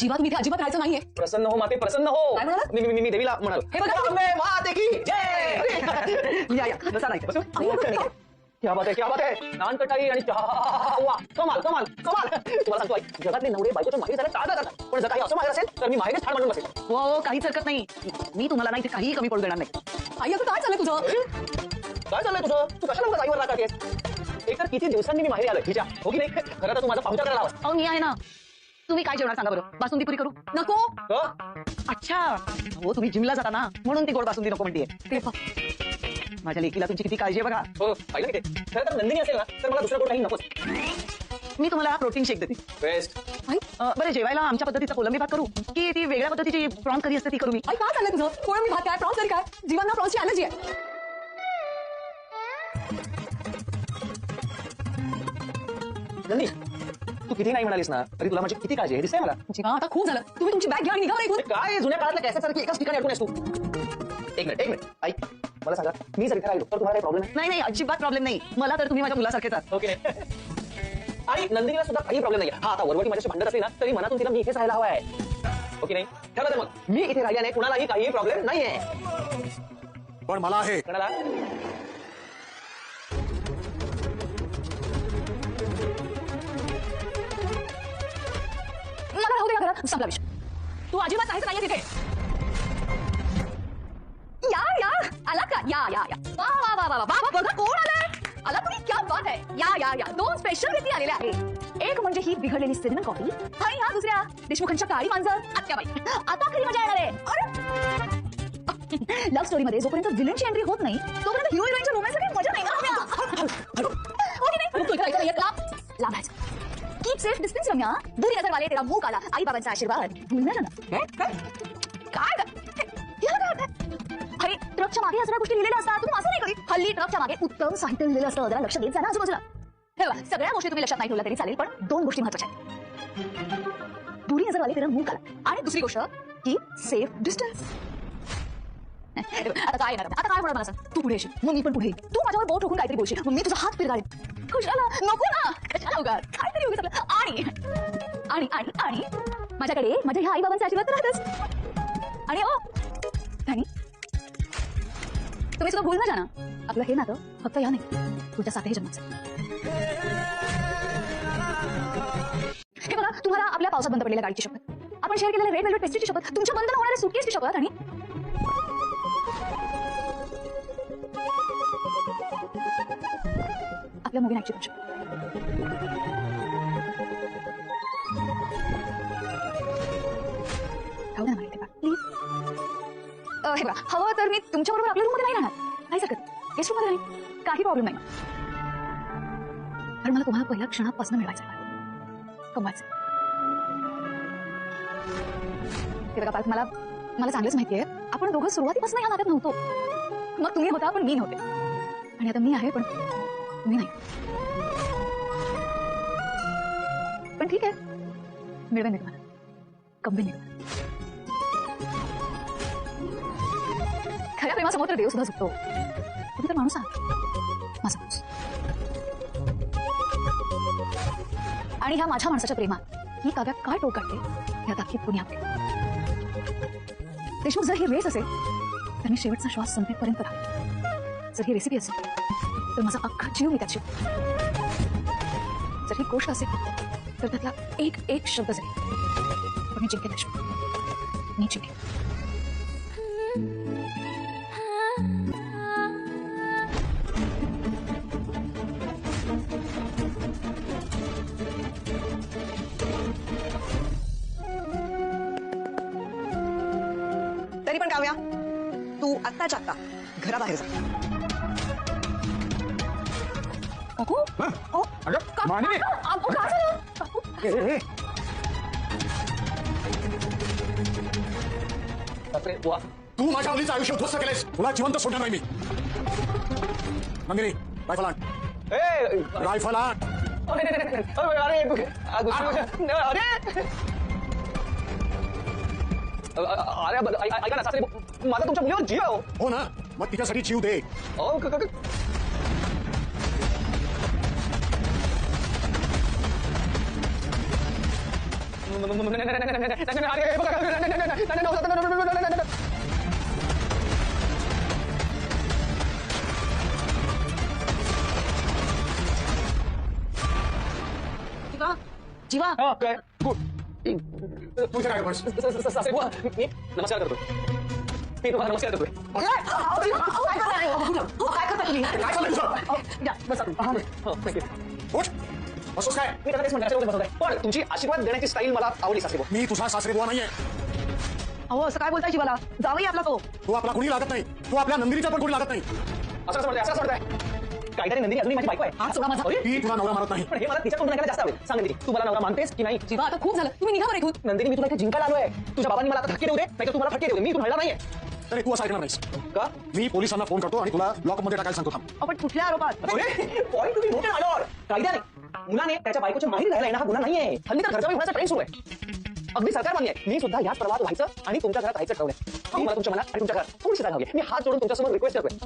जीवा तुम्ही इथे अजिबात राहायचं नाहीये. प्रसन्न हो माते, प्रसन्न हो. काय म्हणालात? मी देवीला म्हणालो. हे बघा. अम्बे माते की जय. या बसा नाही बसू. क्या बात है नान कटाई आणि चहा. वा कमाल कमाल कमाल. तुम्हाला सांगतो आई, जगातले नवरे बायकोच्या मागे जायला टाळता करतात, पण जर काही असं मागे असेल तर मी मागे ठाण म्हणून बसेल. हो काहीच हरकत नाही. मी तुम्हाला नाही काहीही कमी पडू देणार नाही. आई आता काय चाललंय तुझं? काय चाललंय तुझं? तू कशाला उगाच आईवर रागतेस? एकतर किती दिवसांनी मी माहेरी आलोय हिच्या, हो की नाही? खरं तर तू माझा पाहुणचार करायला हवा. अहो मी आहे ना. तुम्ही काय जेवणार सांगा बरं. बासुंदी पुरी करू? नको. अच्छा हो तुम्ही जिमला जाता ना म्हणून ती गोड बासुंदी नको म्हणतेय. ते बघ. माझ्या लेकीला तुमची किती काळजी आहे बघा. हो पाहिलं की ते. खरं तर नंदिनी असेल ना तर मला दुसरं कोण काही नकोच. मी तुम्हाला प्रोटीन शेक देते. बेस्ट. आई बरं जेवायला आमच्या पद्धतीचा कोलंबी भात करू की ती वेगळ्या पद्धतीची प्रॉन्स कधी असते ती करू मी? आई काय चाललंय तुझं? कोण मी भात काय प्रॉन्स तरी काय? जीवांना प्रॉन्सची ॲलर्जी आहे. नंदी तू किती नाही म्हणालीस ना तरी तुला माझी किती काळजी आहे दिसतंय मला. जीवा आता खूप झालं. तुम्ही तुमची बॅग घ्या आणि निघा बरं इथून. काय जुन्या काळातल्या कॅसेटसारखी एकाच ठिकाणी अडकून आहेस तू. एक मिनिट आई मला सांगा, मी जर इथे राहिलो तर तुम्हाला काही प्रॉब्लेम आहे? नाही नाही अजिबात प्रॉब्लेम नाही. मला तर तुम्ही माझ्या मुलासारखेच आहात. ओके आणि नंदिनीला सुद्धा काही प्रॉब्लेम नाही. हा आता वरवटी माझ्याशी भांडत असली ना तरी मनातून तिला मी इथेच राहायला हवा आहे. ओके नाही ठरलं तर मग मी इथे राहिल्याने कुणालाही काही प्रॉब्लेम नाहीये. पण मला आहे. कोणाला? मला राहू दे या घरात. संपला विषय. तू अजिबात राहायचं नाहीये तिथे. या आला का? या वा वा वा वा वा वा बघा कोण आलाय. आला तुम्ही. क्या बात आहे. या दोन स्पेशल व्यक्ती आलेल्या आहेत. एक म्हणजे ही बिघडलेली सिनेमा कॉफी आणि ह्या दुसऱ्या देशमुखांच्या काळी मांजर आत्याबाई. आता खरी मजा येणार आहे. लव्ह स्टोरी मध्ये जोपर्यंत विलनची एंट्री होत नाही तोपर्यंत हिरो हिरोईनच्या रोमॅन्सला काही मजा नाही ना. लाभायचं. कीप सेफ डिस्टन्स रम्या. दूरी नजर वाले तेरा मुंह काला. आई बाबांचा आशीर्वाद भूलना जाणार. काय अरे ट्रकच्या मागे असल्या गोष्टी लिहिलेल्या असतात. तुम्ही असं नाही करीत. हल्ली ट्रकच्या मागे उत्तम साहित्य लिहिलेलं असतं. जरा लक्ष देत जा ना आजूबाजूला. हे बघा सगळ्या गोष्टी तुम्ही लक्षात नाही ठेवल्या तरी चालेल, पण दोन गोष्टी महत्वाच्या आहेत. दूरी नजर वाले तेरा मुंह काला आणि दुसरी गोष्ट कीप सेफ डिस्टन्स. आता काय होणार मला सांग. तू पुढे येशील मग मी पण पुढे येईल. तू माझ्यावर बोट ठोकून काहीतरी बोलशील मग मी तुझा हात फिरगाळेन. कशाला? नको ना. कशाला उगाच काहीतरी उगाच आपलं. आणि आणि आणि माझ्याकडे माझ्या ह्या आई बाबांचा आशीर्वाद तर राहतच. आणि ओ धनी तुम्ही सुद्धा भूल ना जाना. आपलं हे नातं फक्त या नाही तुझ्या 7ही जन्माचं. हे बघा तुम्हाला आपल्या पावसात बंद पडलेल्या गाडीची शपथ, आपण शेअर केलेल्या रेड वेल्वेट पेस्ट्रीची शपथ, तुमच्या बंद न होणाऱ्या सुटकेसची शपथ आणि आपल्या मूवी नाईटची शपथ. खाऊ द्या मला इथे प्लीज. हे बघा हवं तर मी तुमच्याबरोबर आपल्या रूममध्ये नाही राहणार. नाही सकत गेस्ट रूममध्ये नाही. काही प्रॉब्लेम नाही. कारण मला तुम्हाला पहिल्या क्षणापासून मिळवायचं कमवायचं. हे बघा पार्थ मला चांगलंच माहितीये आपण दोघं सुरुवातीपासून या नात्यात नव्हतो. मग तुम्ही होता पण मी नव्हते आणि आता मी आहे पण तुम्ही नाही. पण ठीक आहे मिळवेन मी तुम्हाला. कमवेन मी. खऱ्या प्रेमासमोर तर देव सुद्धा झुकतो. तुम्ही तर माणूस आहात माझा माणूस. आणि ह्या माझ्या माणसाच्या प्रेमात ही काव्या काय टोक काढते या दाखीत कोणी आपले. देशमुख जर ही रेस असेल तर मी शेवटचा श्वास संपेपर्यंत राहा. जर ही रेसिपी असेल तर माझा अख्खा जीव मी त्यात शिव. जर ही गोष्ट असेल तर त्यातला एक शब्द जाईल. पण मी जिंकेल देशमुख. मी जिंकेल. तरी पण काव्या तू आत्ताच्या आत्ता घराबाहेर जा. काकू माने काय झालं? बापरे वा. तू माझ्या मुलीचं आयुष्य उद्ध्वस्त केलेस. तुला जिवंत सोडणार नाही मी. नंदिनी रायफल आण. रायफल आण. अरे ऐका ना सासरे माझा तुमच्या मुलीवर जीव आहे. हो ना मग तिच्यासाठी जीव दे. जीवा हा, काय गुड तुझे काय बस सासरे बुवा मी नमस्कार करतो मी तुम्हाला नमस्कार करतोय काय करता तुम्ही काय चाललंय तुझं? या, बसा तुम्ही. हो, thank you. उठ बसतोस काय मी त्याला तेच म्हणतो बसवत आहे पण तुमची आशीर्वाद देण्याची स्टाईल मला आवडली सासरे बुवा मी तुझा सासरे बुवा नाहीये अहो असं काय बोलताय जीवाला जावई आपला तो तू आपला कुणी लागत नाही तू आपल्या नंदिनीचा पण कुणी लागत नाही असं कसं म्हणताय असं कसं म्हणताय काहीतरी नंदिनी अजूनही माझी बायको आहे हात सोडा माझा अरे, ती तुला नवरा मारत नाही पण हे मला तिच्याकडून ऐकायला जास्त आवडेल सांग नंदिनी तू मला नवरा मानतेस की नाही जीवा आता खूप झालं तुम्ही निघा बरं इथून नंदिनी मी तुला इथे जिंकायला आलोय तुझ्या बाबांनी मला आता धक्के देऊ दे नाही तर तुम्हाला फटके देऊ दे मी तुम्हाला नाहीये तरी तू असं ऐकणार नाहीस का मी पोलिसांना फोन करतो आणि तुला लॉक मध्ये टाकायला सांगतो थांब आपण कुठल्या आरोपात पॉईंट तुम्ही मोठे आलोर कायद्याने मुलाने त्याच्या बायकोच्या माहिती राहायला येणं हा गुन्हा नाहीये हल्ली तर घरच्या होण्याचा ट्रेंड सुरू आहे अगदी सरकार मान्य आहे मी सुद्धा याच प्रवाहात व्हायचं आणि तुमच्या घरात राहायचं ठरवलंय मी मला तुमच्या मनात आणि तुमच्या घरात थोडीशी जागा हवी आहे. मी हात जोडून तुमच्यासमोर रिक्वेस्ट करतोय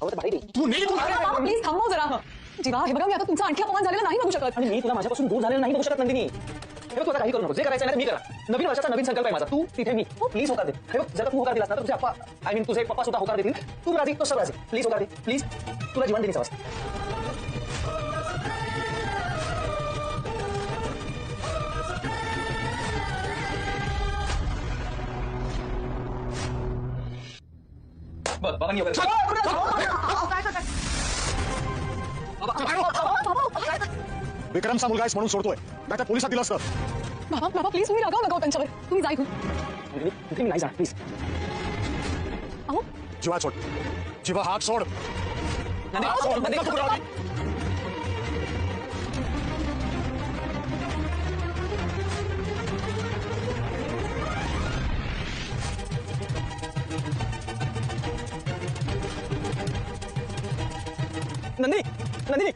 हवं तर भाडी दे तू निघ इथून. प्लीज थांबव जरा जीवा हे बघा मी आता तुमचा आणखी अपमान झालेला नाही बघू शकत आणि मी तुला माझ्यापासून दूर झालेलं नाही बघू शकत नंदिनी हे बघ तू आता काही करू नको जे करायचं नाही ते मी करा नवीन वर्षाचा नवीन संकल्प आहे माझा तू तिथे मी प्लीज होकार दे हे बघ जर का तू होकार दिलास ना तर तुझे पप्पा आय मीन तुझे पप्पा सुद्धा होकार देतील तू राजी तो सगळं राजी प्लीज होकार दे प्लीज तुला जीवन देण्याचा वास बघ बाबांनी वगैरे काय करताय विक्रमचा मुलगा आहेस म्हणून सोडतोय नाही तर पोलिसात दिलं असतं बाबा बाबा प्लीज तुम्ही रागावू नका त्यांच्यावर तुम्ही जा इथून तिथे मी नाही जाणार प्लीज अहो जीवा सोड जीवा हात सोड हात सोड. नको करू. नंदिनी नंदिनी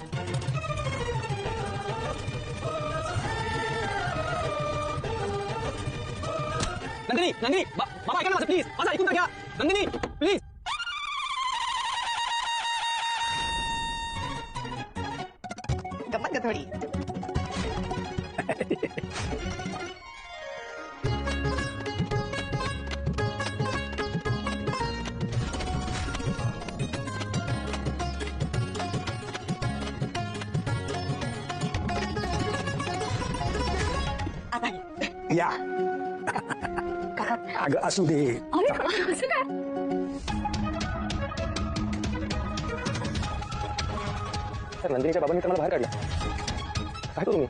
नंदिनी नंदिनी बाबा ऐका ना माझं प्लीज माझं ऐकून तर घ्या नंदिनी प्लीज गप्पा थोडी या अगं असू दे अरे असं काय तर नंदिनीच्या बाबांनी तर मला बाहेर काढलं काय करू मी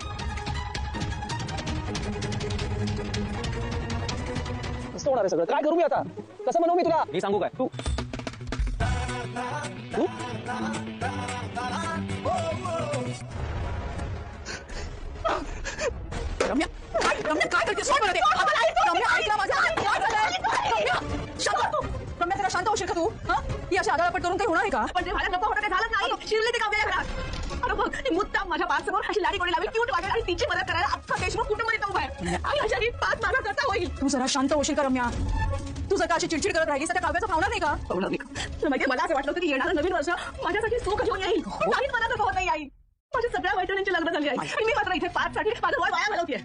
कसं होणार आहे सगळं काय करू मी आता कसं म्हणू मी तुला मी सांगू काय तू तू रम्या काय करते सोड मला ते रम्या ऐकला माझा काय झालंय रम्या शांत हो तू रम्या जरा शांत होशील का तू हा ही अशी आदळपट करून काही होणार आहे का पण ते मला नको होतं ते झालं नाही शिरले ते काव्याला घरात अरे बघ ती मुद्दाम माझ्या बाळसमोर अशी लाडी कोणी लावी क्यूट वाटेल आणि तिची मदत करायला अख्खा देशमुख कुटुंब येतो उभा आहे आणि अशा पाच माझा करता होईल तू जरा शांत होशील का रम्या तू जर का अशी चिडचिड करत राहिलीस तर त्या काव्याचं फावणार नाही का तुला माहिती मला असं वाटलं होतं की येणारं नवीन वर्ष माझ्यासाठी सुख घेऊन येईल काहीच मनात होत नाही आई माझ्या सगळ्या मैत्रिणींची लग्न झाली आहे आणि मी मात्र इथे पाचसाठी माझं वय वाया घालवते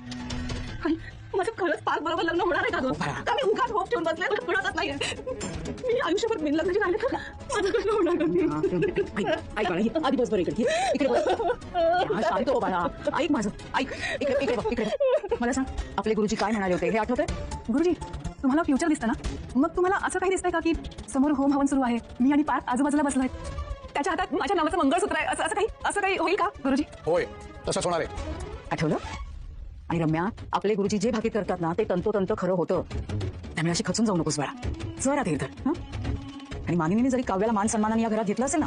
आणि माझं खरंच पाच बरोबर लग्न होणार आहे का गं का मी उगाच होप ठेवून बसले पण पुढतच नाहीये मी आयुष्यभर बिन लग्नाची राहिले तर माझं कसं होणार गं? ऐक बाळा आधी बस बरं इकडे बस हा, शांत हो बाळा ऐक माझं ऐक इकडे बघ इकडे मला सांग आपले गुरुजी काय म्हणाले होते हे आठवतंय गुरुजी तुम्हाला फ्युचर दिसतं ना मग तुम्हाला असं काही दिसतंय का की समोर होम हवन सुरू आहे मी आणि पार्थ आजूबाजूला बसलोय त्याच्या हातात माझ्या नावाचं मंगळसूत्र आहे असं काही होईल का गुरुजी होय तसंच होणार आहे आठवलं आणि रम्या आपले गुरुजी जे भाकीत करतात ना ते तंतोतंत खरं होतं त्यामुळे अशी खचून जाऊ नकोस बाळा जरा धीर धर हं? आणि मानिनीने जरी काव्याला मान सन्मानाने या घरात घेतलं असेल ना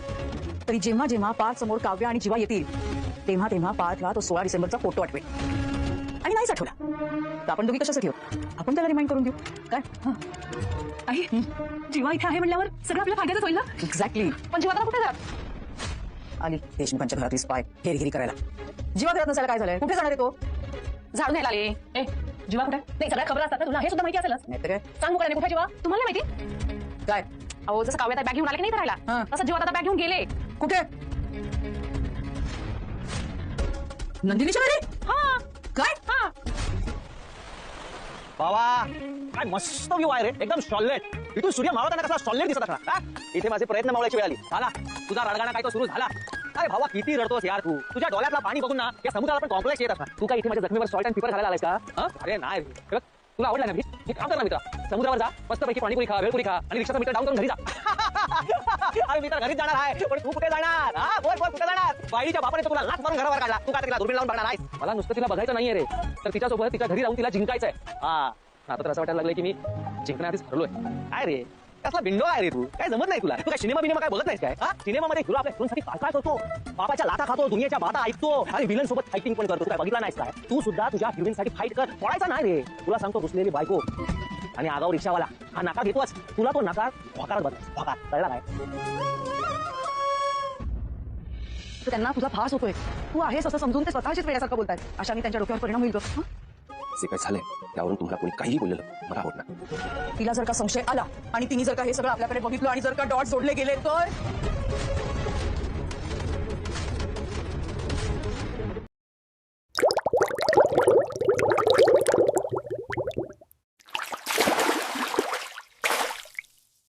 तरी जेव्हा जेव्हा पार्थ समोर काव्य आणि जीवा येतील तेव्हा तेव्हा पार्थला तो 16 डिसेंबरचा फोटो आठवेल आणि नाहीच आठवला तर आपण दोघी कशासाठी ठेवू आपण त्याला रिमाइंड करून देऊ काय आई जीवा इथे आहे म्हणल्यावर सगळं आपल्या फायद्यातच होईल ना एक्झॅक्टली पण जीवा आता कुठे जात आली देशमुखांच्या घरातली स्पाय हेरगिरी करायला जीवा घरात नसायला काय झालंय कुठे जाणार आहे तो झाडून यायला आले ए जीवा कुठे नाही सगळ्या खबर असतात ना तुला हे सुद्धा माहिती असेलच नाही तर काय सांगू का कुठे जीवा तुम्हाला माहिती काय अहो जसं काव्यात बॅग घेऊन आले की नाही हा. करायला तसं जीवा आता बॅग घेऊन गेले कुठे नंदिनीच्या घरी हा काय हा बाबा काय मस्त व्ह्यू आहे रे, एकदम शॉलेट. इथून सूर्य मावळताना कसा शॉलेट दिसत असणार. इथे माझे प्रयत्न मावळ्याची वेळ आली. आला तुझा रडगाणा काय तो सुरू झाला. अरे भावा किती रडतोस यार तू. तुझ्या डोळ्यातला पाणी बघून ना या समुद्राला पण कॉम्प्लेक्स येत असणार. तू काय इथे माझ्या जखमीवर सॉल्ट अँड पेपर घालायला आलायस का? अरे नाही रे. हे बघ, तुला आवडला ना एक काम कर ना मित्र, समुद्रावर जा, मस्तपैकी पाणीपुरी खा, भेळपुरी खा आणि रिक्षाचा मीटर डाऊन करून घरी जा. अरे मी तर घरीच जाणार आहे, पण तू कुठे जाणार? हा बोल बोल कुठे जाणार? बाईच्या बापाने तुला लाच मारून घरावर काढला, तू काय तिला दुर्बीण लावून बघणार आहेस? मला नुसतं तिला बघायचं नाहीये रे, तर तिच्यासोबत तिच्या घरी राहून तिला जिंकायचंय. हा आता तर असं वाटायला लागलंय की मी जिंकण्याआधीच हरलोय. काय रे कसला बिंडो आहे रे तू, काय जमत नाही तुला? तू काय सिनेमा बिनेमा काय बोलत नाहीस काय? हा सिनेमामध्ये हिरो आपल्या साठी काय काय करतो, बापाच्या लाथा खातो, दुनियाच्या बाता ऐकतो आणि विलन सोबत फायटिंग पण करतो. तू काय बघितला नाहीस काय? तू सुद्धा तुझ्या हिरोईन साठी फाईट कर, पळायचा नाही रे. तुला सांगतो घुसलेली बायको आणि आगाऊ रिक्षावाला हा नकार घेतोच, तुला तो नकार होकारच बघ होकार, कळला काय? तर त्यांना तुझा फास होतोय, तू आहेस असं समजून ते स्वतःचीच वेळासारखं बोलतायत. अशाने त्यांच्या डोक्यावर परिणाम होईल गं. जे काय झालंय त्यावरून तुम्हाला कोणी काहीही बोललेलं मला आवडत नाही. तिला जर का संशय आला आणि तिने जर का हे सगळं आपल्याकडे बघितलं आणि जर का डॉट जोडले गेले तर